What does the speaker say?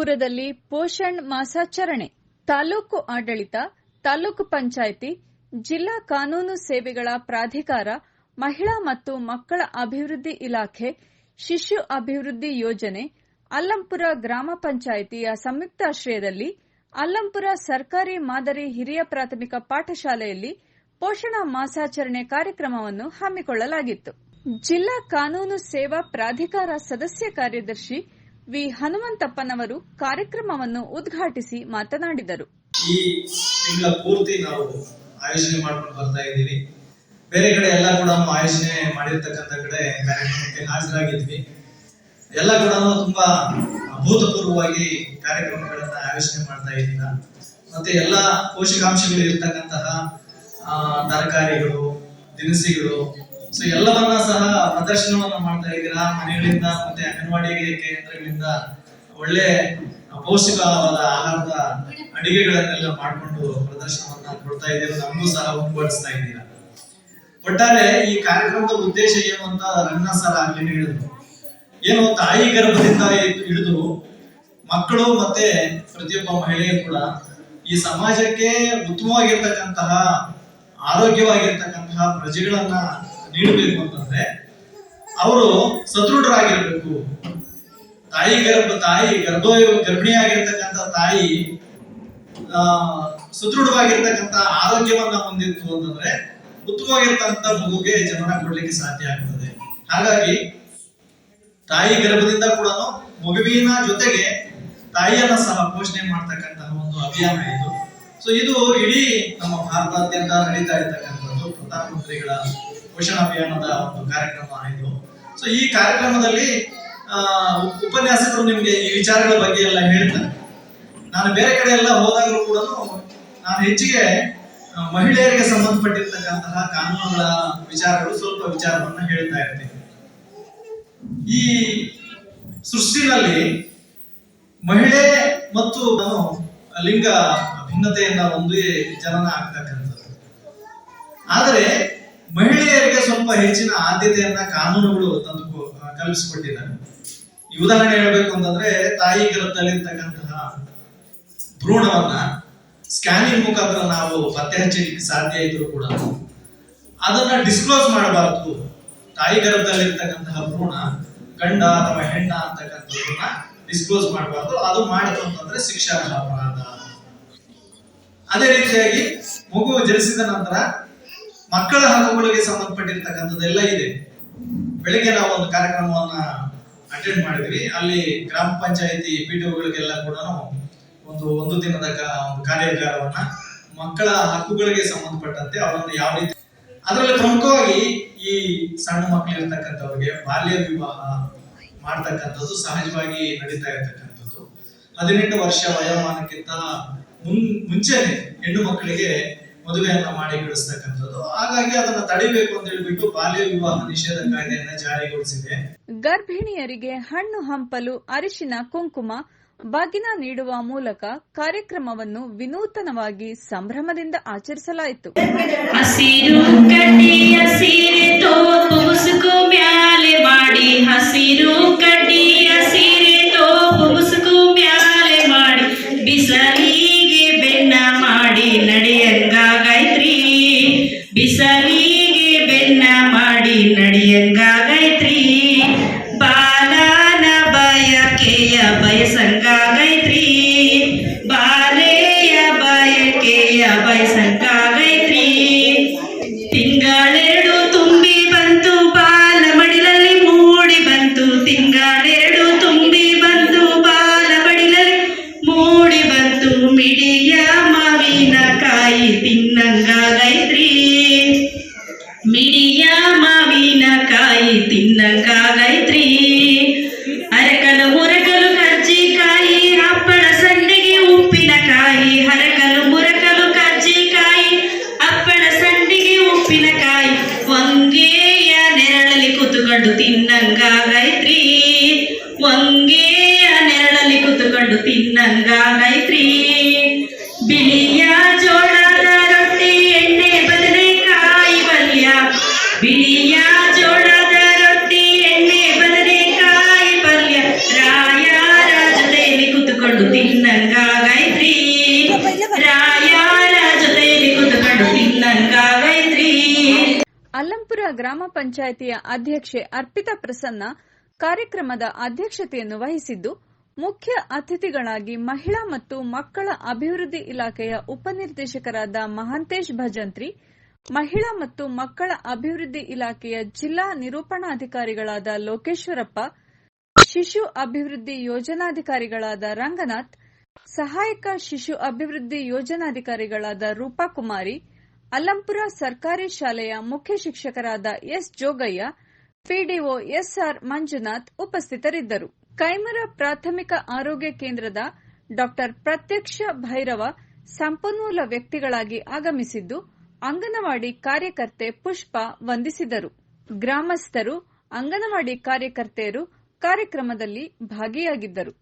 ಅಲ್ಲಂಪುರದಲ್ಲಿ ಪೋಷಣ್ ಮಾಸಾಚರಣೆ. ತಾಲೂಕು ಆಡಳಿತ, ತಾಲೂಕು ಪಂಚಾಯಿತಿ, ಜಿಲ್ಲಾ ಕಾನೂನು ಸೇವೆಗಳ ಪ್ರಾಧಿಕಾರ, ಮಹಿಳಾ ಮತ್ತು ಮಕ್ಕಳ ಅಭಿವೃದ್ಧಿ ಇಲಾಖೆ, ಶಿಶು ಅಭಿವೃದ್ಧಿ ಯೋಜನೆ, ಅಲ್ಲಂಪುರ ಗ್ರಾಮ ಪಂಚಾಯಿತಿಯ ಸಂಯುಕ್ತಾಶ್ರಯದಲ್ಲಿ ಅಲ್ಲಂಪುರ ಸರ್ಕಾರಿ ಮಾದರಿ ಹಿರಿಯ ಪ್ರಾಥಮಿಕ ಪಾಠಶಾಲೆಯಲ್ಲಿ ಪೋಷಣ ಮಾಸಾಚರಣೆ ಕಾರ್ಯಕ್ರಮವನ್ನು ಹಮ್ಮಿಕೊಳ್ಳಲಾಗಿತ್ತು. ಜಿಲ್ಲಾ ಕಾನೂನು ಸೇವಾ ಪ್ರಾಧಿಕಾರ ಸದಸ್ಯ ಕಾರ್ಯದರ್ಶಿ ವಿ ಹನುಮಂತಪ್ಪನವರು ಕಾರ್ಯಕ್ರಮವನ್ನು ಉದ್ಘಾಟಿಸಿ ಮಾತನಾಡಿದರು. ಈ ತಿಂಗಳ ಪೂರ್ತಿ ನಾವು ಆಯೋಜನೆ ಮಾಡ್ಕೊಂಡು ಬರ್ತಾ ಇದ್ದೀವಿ. ಬೇರೆ ಕಡೆ ಎಲ್ಲ ಕೂಡ ಆಯೋಜನೆ ಮಾಡಿರ್ತಕ್ಕಂಥ ಕಡೆ ಕಾರ್ಯಕ್ರಮಕ್ಕೆ ಹಾಜರಾಗಿದ್ವಿ. ಎಲ್ಲ ಕೂಡ ತುಂಬಾ ಅಭೂತಪೂರ್ವವಾಗಿ ಕಾರ್ಯಕ್ರಮಗಳನ್ನ ಆಯೋಜನೆ ಮಾಡ್ತಾ ಇದ್ದೀರಾ. ಮತ್ತೆ ಎಲ್ಲ ಪೋಷಕಾಂಶಗಳು ಇರ್ತಕ್ಕಂತಹ ತರಕಾರಿಗಳು, ದಿನಸಿಗಳು, ಸೊ ಎಲ್ಲವನ್ನ ಸಹ ಪ್ರದರ್ಶನವನ್ನ ಮಾಡ್ತಾ ಇದ್ದೀರಾ. ಮನೆಗಳಿಂದ ಮತ್ತೆ ಅಂಗನವಾಡಿ ಕೇಂದ್ರಗಳಿಂದ ಒಳ್ಳೆ ಪೌಷ್ಟಿಕವಾದ ಆಹಾರದ ಅಡಿಗೆಗಳನ್ನೆಲ್ಲ ಮಾಡಿಕೊಂಡು ಪ್ರದರ್ಶನವನ್ನ ಕೊಡ್ತಾ ಇದ್ದೀರಾ. ನಮಗೂ ಸಹ ಮುಂದುವರಿಸ್ತಾ ಇದ್ದೀರಾ. ಒಟ್ಟಾರೆ ಈ ಕಾರ್ಯಕ್ರಮದ ಉದ್ದೇಶ ಏನು ಅಂತ ರಂಗನಾಥ್ ಸರ್ ಆಗ್ಲೇ ಹೇಳಿದ್ರು. ಏನು, ತಾಯಿ ಗರ್ಭದಿಂದ ಹಿಡಿದು ಮಕ್ಕಳು ಮತ್ತೆ ಪ್ರತಿಯೊಬ್ಬ ಮಹಿಳೆಯು ಕೂಡ ಈ ಸಮಾಜಕ್ಕೆ ಉತ್ತಮವಾಗಿರ್ತಕ್ಕಂತಹ ಆರೋಗ್ಯವಾಗಿರ್ತಕ್ಕಂತಹ ಪ್ರಜೆಗಳನ್ನ ನೀಡಬೇಕು ಅಂತಂದ್ರೆ ಅವರು ಸದೃಢರಾಗಿರ್ಬೇಕು. ಗರ್ಭಿಣಿಯಾಗಿರ್ತಕ್ಕಂಥ ತಾಯಿ ಸುದೃಢವಾಗಿರ್ತಕ್ಕಂಥ ಆರೋಗ್ಯವನ್ನ ಹೊಂದಿತ್ತು ಅಂತಂದ್ರೆ ಉತ್ತಮವಾಗಿರ್ತಕ್ಕಂಥ ಮಗುಗೆ ಜನನ ಕೊಡ್ಲಿಕ್ಕೆ ಸಾಧ್ಯ ಆಗ್ತದೆ. ಹಾಗಾಗಿ ತಾಯಿ ಗರ್ಭದಿಂದ ಕೂಡ ಮಗುವಿನ ಜೊತೆಗೆ ತಾಯಿಯನ್ನ ಸಹ ಪೋಷಣೆ ಮಾಡ್ತಕ್ಕಂತಹ ಒಂದು ಅಭಿಯಾನ ಇದು. ಸೊ ಇದು ಇಡೀ ನಮ್ಮ ಭಾರತಾದ್ಯಂತ ನಡೀತಾ ಇರ್ತಕ್ಕಂಥದ್ದು ಪ್ರಧಾನಮಂತ್ರಿಗಳ ಪೋಷಣ ಅಭಿಯಾನದ ಒಂದು ಕಾರ್ಯಕ್ರಮ ಇದು. ಸೊ ಈ ಕಾರ್ಯಕ್ರಮದಲ್ಲಿ ಉಪನ್ಯಾಸಕರು ನಿಮ್ಗೆ ಈ ವಿಚಾರಗಳ ಬಗ್ಗೆ ಎಲ್ಲ ಹೇಳ್ತಾರೆ. ನಾನು ಬೇರೆ ಕಡೆ ಎಲ್ಲ ಹೋದಾಗಲೂ ಕೂಡ ನಾನು ಹೆಚ್ಚಿಗೆ ಮಹಿಳೆಯರಿಗೆ ಸಂಬಂಧಪಟ್ಟಿರ್ತಕ್ಕಂತಹ ಕಾನೂನುಗಳ ವಿಚಾರಗಳು, ಸ್ವಲ್ಪ ವಿಚಾರವನ್ನ ಹೇಳ್ತಾ ಇರ್ತೀನಿ. ಈ ಸೃಷ್ಟಿನಲ್ಲಿ ಮಹಿಳೆ ಮತ್ತು ಲಿಂಗ ಭಿನ್ನತೆಯನ್ನ ಒಂದು ಜನನ ಆಗ್ತಕ್ಕಂಥದ್ದು. ಆದರೆ ಮಹಿಳೆಯರಿಗೆ ಸ್ವಲ್ಪ ಹೆಚ್ಚಿನ ಆದ್ಯತೆಯನ್ನ ಕಾನೂನುಗಳು ತಂದು ಕಲ್ಪಿಸಿಕೊಟ್ಟಿದ್ದಾರೆ. ಈ ಉದಾಹರಣೆ ಹೇಳ್ಬೇಕು ಅಂತಂದ್ರೆ, ತಾಯಿ ಗರ್ಭದಲ್ಲಿರ್ತಕ್ಕಂತಹ ಭ್ರೂಣವನ್ನ ಸ್ಕ್ಯಾನಿಂಗ್ ಮುಖಾಂತರ ನಾವು ಪತ್ತೆ ಹಚ್ಚಲಿಕ್ಕೆ ಸಾಧ್ಯ ಇದ್ರು ಕೂಡ ಅದನ್ನ ಡಿಸ್ಕ್ಲೋಸ್ ಮಾಡಬಾರದು. ತಾಯಿ ಗರ್ಭದಲ್ಲಿರ್ತಕ್ಕಂತಹ ಭ್ರೂಣ ಗಂಡ ಅಥವಾ ಹೆಣ್ಣ ಅಂತಕ್ಕಂಥದ್ದನ್ನ ಡಿಸ್ಕ್ಲೋಸ್ ಮಾಡಬಾರ್ದು. ಅದು ಮಾಡಿತು ಅಂತಂದ್ರೆ ಶಿಕ್ಷಾರ್ಹ ಅಪರಾಧ. ಅದೇ ರೀತಿಯಾಗಿ ಮಗು ಜನಿಸಿದ ನಂತರ ಮಕ್ಕಳ ಹಕ್ಕುಗಳಿಗೆ ಸಂಬಂಧಪಟ್ಟಿರ್ತಕ್ಕಂಥದ್ದೆಲ್ಲ ಇದೆ. ಬೆಳಿಗ್ಗೆ ನಾವು ಒಂದು ಕಾರ್ಯಕ್ರಮವನ್ನ ಅಟೆಂಡ್ ಮಾಡಿದ್ವಿ. ಅಲ್ಲಿ ಗ್ರಾಮ ಪಂಚಾಯಿತಿ ಪಿಡಿಒಗಳಿಗೆಲ್ಲ ಕೂಡ ಒಂದು ದಿನದ ಒಂದು ಕಾರ್ಯಾಗಾರವನ್ನ ಮಕ್ಕಳ ಹಕ್ಕುಗಳಿಗೆ ಸಂಬಂಧಪಟ್ಟಂತೆ ಅವರನ್ನು ಯಾವ ರೀತಿ, ಅದರಲ್ಲಿ ಪ್ರಮುಖವಾಗಿ ಈ ಸಣ್ಣ ಮಕ್ಕಳು ಇರ್ತಕ್ಕಂಥವ್ರಿಗೆ ಬಾಲ್ಯ ವಿವಾಹ ಮಾಡ್ತಕ್ಕಂಥದ್ದು ಸಹಜವಾಗಿ ನಡೀತಾ ಇರ್ತಕ್ಕಂಥದ್ದು. 18 ವರ್ಷ ವಯೋಮಾನಕ್ಕಿಂತ ಮುಂಚೆನೆ ಹೆಣ್ಣು ಮಕ್ಕಳಿಗೆ ಮದುವೆಯನ್ನ ಮಾಡಿ ಬಿಡಿಸ್ತಕ್ಕಂಥದ್ದು. ಹಾಗಾಗಿ ಅದನ್ನ ತಡಿಬೇಕು ಅಂತ ಹೇಳ್ಬಿಟ್ಟು ಬಾಲ್ಯ ವಿವಾಹ ನಿಷೇಧ ಕಾಯ್ದೆಯನ್ನ ಜಾರಿಗೊಳಿಸಿದೆ. ಗರ್ಭಿಣಿಯರಿಗೆ ಹಣ್ಣು ಹಂಪಲು, ಅರಿಶಿನ, ಕುಂಕುಮ, ಬಾಗಿನ ನೀಡುವ ಮೂಲಕ ಕಾರ್ಯಕ್ರಮವನ್ನು ವಿನೂತನವಾಗಿ ಸಂಭ್ರಮದಿಂದ ಆಚರಿಸಲಾಯಿತು. ಹಸಿರು ಕಡ್ಡಿಯ ಸೀರೆ ತೋಪು ಮುಸುಕು ಮ್ಯಾಲೆ ಮಾಡಿ, ಹಸಿರು ಕಡ್ಡಿಯ ಸೀರೆ ತೋಪು ಮುಸುಕು ಮ್ಯಾಲೆ ಮಾಡಿ, ಬಿಸಲಿಗೆ ಬೆನ್ನ ಮಾಡಿ ನಡೆಯಂಗಾಗೈತ್ರಿ, ಬಿಸಲಿಗೆ ಬೆನ್ನ ಮಾಡಿ ನಡೆಯಂಗಾಗೈತ್ರಿ, ಬಾಲನ ಬಯಕೆಯ ಬಯಸಂಗಾಗೈತ್ರಿ, ಬಾಲೆಯ ಬಯಕೆಯ ಬಯಸಂಗಾಗೈತ್ರಿ, ತಿಂಗಳೆರಡು ತುಂಬಿ ಬಂತು ಬಾಲ ಮಡಿಲಲ್ಲಿ ಮೂಡಿ ಬಂತು, ತಿಂಗಳೆರಡು ತುಂಬಿ ಬಂತು ಬಾಲ ಮಡಿಲಲ್ಲಿ ಮೂಡಿ ಬಂತು, ಮಿಡಿಯ ಮಾವಿನ ಕಾಯಿ ತಿನ್ನಂಗಾಗೈತ್ರಿ, ಮಿಡಿಯ ಮಾವಿನ ಕಾಯಿ ತಿನ್ನಂಗಾಗೈತ್ರಿ, ಅರಕಲು ಮುರಕಲು ಕರ್ಜಿಕಾಯಿ, ಹಪ್ಪಳ ಸಂಡಿಗೆ ಉಪ್ಪಿನಕಾಯಿ, ಹರಕಲು ಮುರಕಲು ಕರ್ಜಿಕಾಯಿ, ಹಪ್ಪಳ ಸಂಡಿಗೆ ಉಪ್ಪಿನಕಾಯಿ, ವಂಗೆಯ ನೆರಳಲ್ಲಿ ಕೂತುಕೊಂಡು ತಿನ್ನಂಗಾಗೈತ್ರಿ, ವಂಗೆಯ ನೆರಳಲ್ಲಿ ಕೂತುಕೊಂಡು ತಿನ್ನಂಗಾಗೈತ್ರಿ, ಬಿಳಿಯ ಜೋಳದ ರೊಟ್ಟಿ ಎಣ್ಣೆ ಬದನೆಕಾಯಿ ಪಲ್ಯ, ಬಿಳಿಯ ಜೋಳದ ರೊಟ್ಟಿ ಎಣ್ಣೆ ಬದನೆಕಾಯಿ ಪಲ್ಯ, ರಾಯರ ಜೊತೆಯಲ್ಲಿ ಕೂತುಕೊಂಡು ಪಂಚಾಯಿತಿಯ ಅಧ್ಯಕ್ಷೆ ಅರ್ಪಿತಾ ಪ್ರಸನ್ನ ಕಾರ್ಯಕ್ರಮದ ಅಧ್ಯಕ್ಷತೆಯನ್ನು ವಹಿಸಿದ್ದು, ಮುಖ್ಯ ಅತಿಥಿಗಳಾಗಿ ಮಹಿಳಾ ಮತ್ತು ಮಕ್ಕಳ ಅಭಿವೃದ್ಧಿ ಇಲಾಖೆಯ ಉಪನಿರ್ದೇಶಕರಾದ ಮಹಾಂತೇಶ್ ಭಜಂತ್ರಿ, ಮಹಿಳಾ ಮತ್ತು ಮಕ್ಕಳ ಅಭಿವೃದ್ಧಿ ಇಲಾಖೆಯ ಜಿಲ್ಲಾ ನಿರೂಪಣಾಧಿಕಾರಿಗಳಾದ ಲೋಕೇಶ್ವರಪ್ಪ, ಶಿಶು ಅಭಿವೃದ್ಧಿ ಯೋಜನಾಧಿಕಾರಿಗಳಾದ ರಂಗನಾಥ್, ಸಹಾಯಕ ಶಿಶು ಅಭಿವೃದ್ಧಿ ಯೋಜನಾಧಿಕಾರಿಗಳಾದ ರೂಪಾಕುಮಾರಿ, ಅಲ್ಲಂಪುರ ಸರ್ಕಾರಿ ಶಾಲೆಯ ಮುಖ್ಯ ಶಿಕ್ಷಕರಾದ S Jogaiah, PDO SR Manjunath ಉಪಸ್ಥಿತರಿದ್ದರು. ಕೈಮರ ಪ್ರಾಥಮಿಕ ಆರೋಗ್ಯ ಕೇಂದ್ರದ ಡಾ ಪ್ರತ್ಯಕ್ಷ ಭೈರವ ಸಂಪನ್ಮೂಲ ವ್ಯಕ್ತಿಗಳಾಗಿ ಆಗಮಿಸಿದ್ದು, ಅಂಗನವಾಡಿ ಕಾರ್ಯಕರ್ತೆ ಪುಷ್ಪ ವಂದಿಸಿದರು. ಗ್ರಾಮಸ್ಥರು, ಅಂಗನವಾಡಿ ಕಾರ್ಯಕರ್ತೆಯರು ಕಾರ್ಯಕ್ರಮದಲ್ಲಿ ಭಾಗಿಯಾಗಿದ್ದರು.